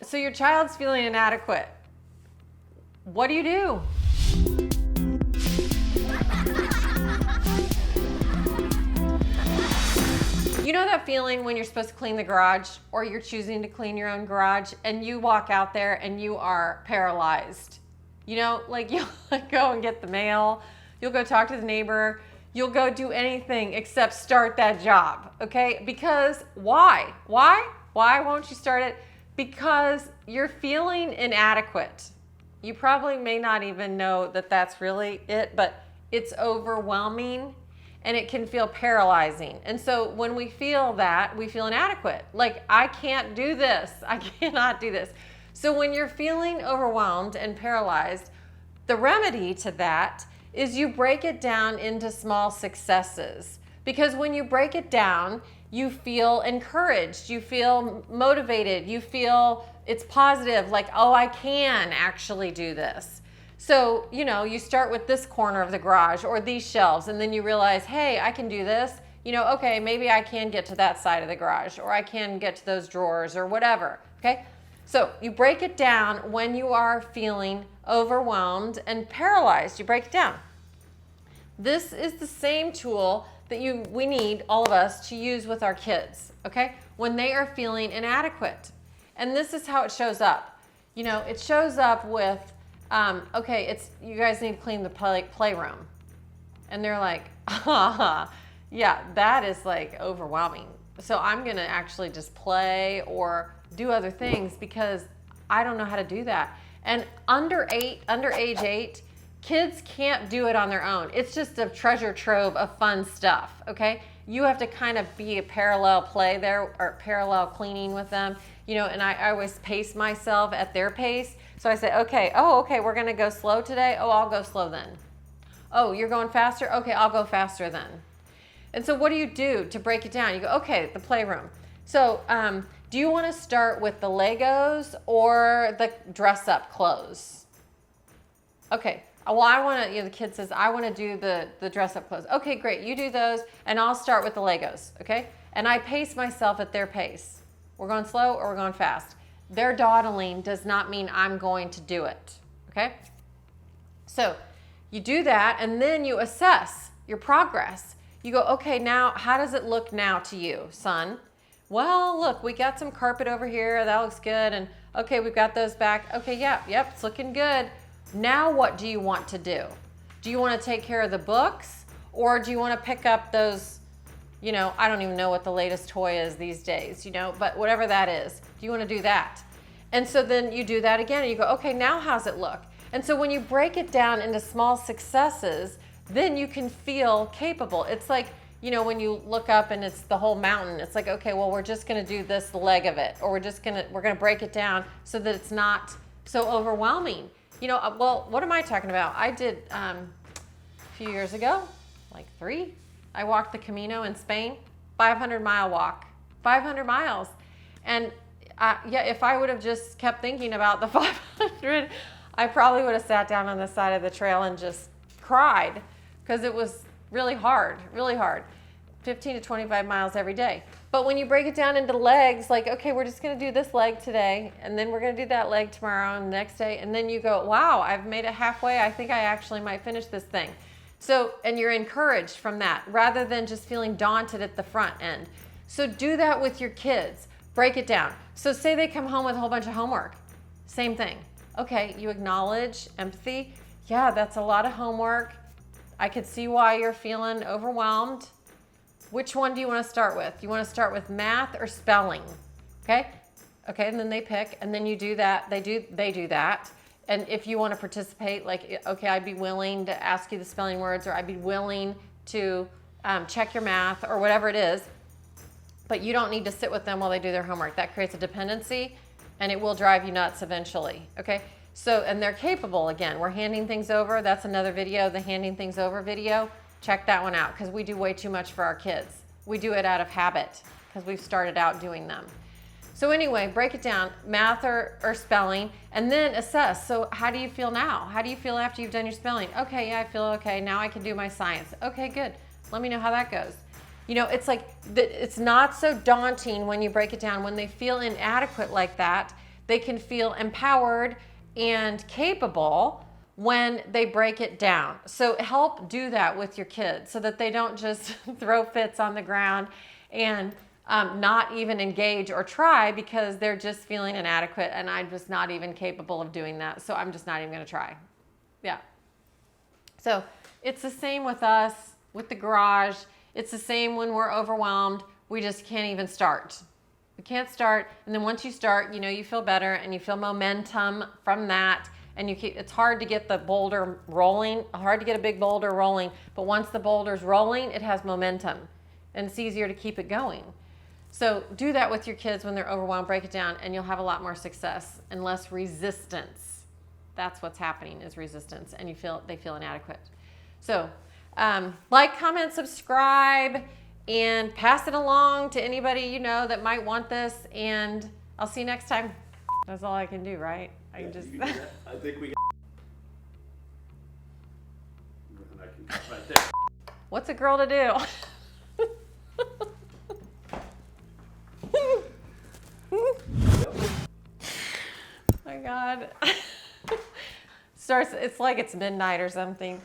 So your child's feeling inadequate. What do you do? You know that feeling when you're supposed to clean the garage, or you're choosing to clean your own garage, and you walk out there and you are paralyzed? You know, like you'll go and get the mail, you'll go talk to the neighbor, you'll go do anything except start that job, okay? Because why? Why won't you start it? Because you're feeling inadequate. You probably may not even know that that's really it, but it's overwhelming and it can feel paralyzing. And so when we feel that, we feel inadequate. Like, I can't do this. I cannot do this. So when you're feeling overwhelmed and paralyzed, the remedy to that is you break it down into small successes. Because when you break it down, you feel encouraged, you feel motivated, you feel it's positive, like, oh, I can actually do this. So, you know, you start with this corner of the garage or these shelves, and then you realize, hey, I can do this. You know, okay, maybe I can get to that side of the garage, or I can get to those drawers or whatever, okay? So you break it down when you are feeling overwhelmed and paralyzed. You break it down. This is the same tool that we need, all of us, to use with our kids, okay? When they are feeling inadequate. And this is how it shows up. You know, it shows up with, okay, you guys need to clean the playroom. And they're like, yeah, that is like overwhelming. So I'm gonna actually just play or do other things because I don't know how to do that. And under age 8, kids can't do it on their own. It's just a treasure trove of fun stuff, okay? You have to kind of be a parallel play there, or parallel cleaning with them, you know, and I always pace myself at their pace. So I say, okay, we're gonna go slow today. Oh, I'll go slow then. Oh, you're going faster? Okay, I'll go faster then. And so what do you do to break it down? You go, okay, the playroom. So do you wanna start with the Legos or the dress up clothes? Okay. Well, I want to, the kid says, I want to do the dress up clothes. Okay, great. You do those and I'll start with the Legos, okay? And I pace myself at their pace. We're going slow or we're going fast. Their dawdling does not mean I'm going to do it, okay? So you do that and then you assess your progress. You go, okay, now how does it look now to you, son? Well, look, we got some carpet over here. That looks good. And okay, we've got those back. Okay, yep, it's looking good. Now what do you want to do? Do you want to take care of the books, or do you want to pick up those, you know, I don't even know what the latest toy is these days, you know, but whatever that is, do you want to do that? And so then you do that again and you go, okay, now how's it look? And so when you break it down into small successes, then you can feel capable. It's like, you know, when you look up and it's the whole mountain, it's like, okay, well, we're just going to do this leg of it, or we're going to break it down so that it's not so overwhelming. You know, well, what am I talking about? I did a few years ago, like 3, I walked the Camino in Spain, 500-mile walk, 500 miles. And yeah, if I would have just kept thinking about the 500, I probably would have sat down on the side of the trail and just cried because it was really hard, 15 to 25 miles every day. But when you break it down into legs, like, okay, we're just going to do this leg today, and then we're going to do that leg tomorrow and the next day, and then you go, wow, I've made it halfway. I think I actually might finish this thing. So, and you're encouraged from that rather than just feeling daunted at the front end. So do that with your kids. Break it down. So say they come home with a whole bunch of homework. Same thing. Okay, you acknowledge empathy. Yeah, that's a lot of homework. I could see why you're feeling overwhelmed. Which one do you want to start with? You want to start with math or spelling? Okay, and then they pick, and then you do that. They do that. And if you want to participate, like, okay, I'd be willing to ask you the spelling words, or I'd be willing to check your math, or whatever it is. But you don't need to sit with them while they do their homework. That creates a dependency, and it will drive you nuts eventually. Okay. So, and they're capable. Again, we're handing things over. That's another video, the handing things over video. Check that one out because we do way too much for our kids. We do it out of habit because we've started out doing them. So anyway, break it down, math or spelling, and then assess. So how do you feel now? How do you feel after you've done your spelling? Okay, yeah, I feel okay. Now I can do my science. Okay, good. Let me know how that goes. You know, it's like, it's not so daunting when you break it down. When they feel inadequate like that, they can feel empowered and capable when they break it down. So help do that with your kids so that they don't just throw fits on the ground and not even engage or try because they're just feeling inadequate and I'm just not even capable of doing that. So I'm just not even gonna try. Yeah. So it's the same with us, with the garage. It's the same when we're overwhelmed. We just can't even start. We can't start. And then once you start, you know, you feel better and you feel momentum from that. And it's hard to get the boulder rolling, hard to get a big boulder rolling. But once the boulder's rolling, it has momentum and it's easier to keep it going. So do that with your kids when they're overwhelmed, break it down, and you'll have a lot more success and less resistance. That's what's happening is resistance, and they feel inadequate. So like, comment, subscribe, and pass it along to anybody you know that might want this, and I'll see you next time. That's all I can do, right? I can just. I think we got. And I can cut right there. What's a girl to do? My God. It's like it's midnight or something.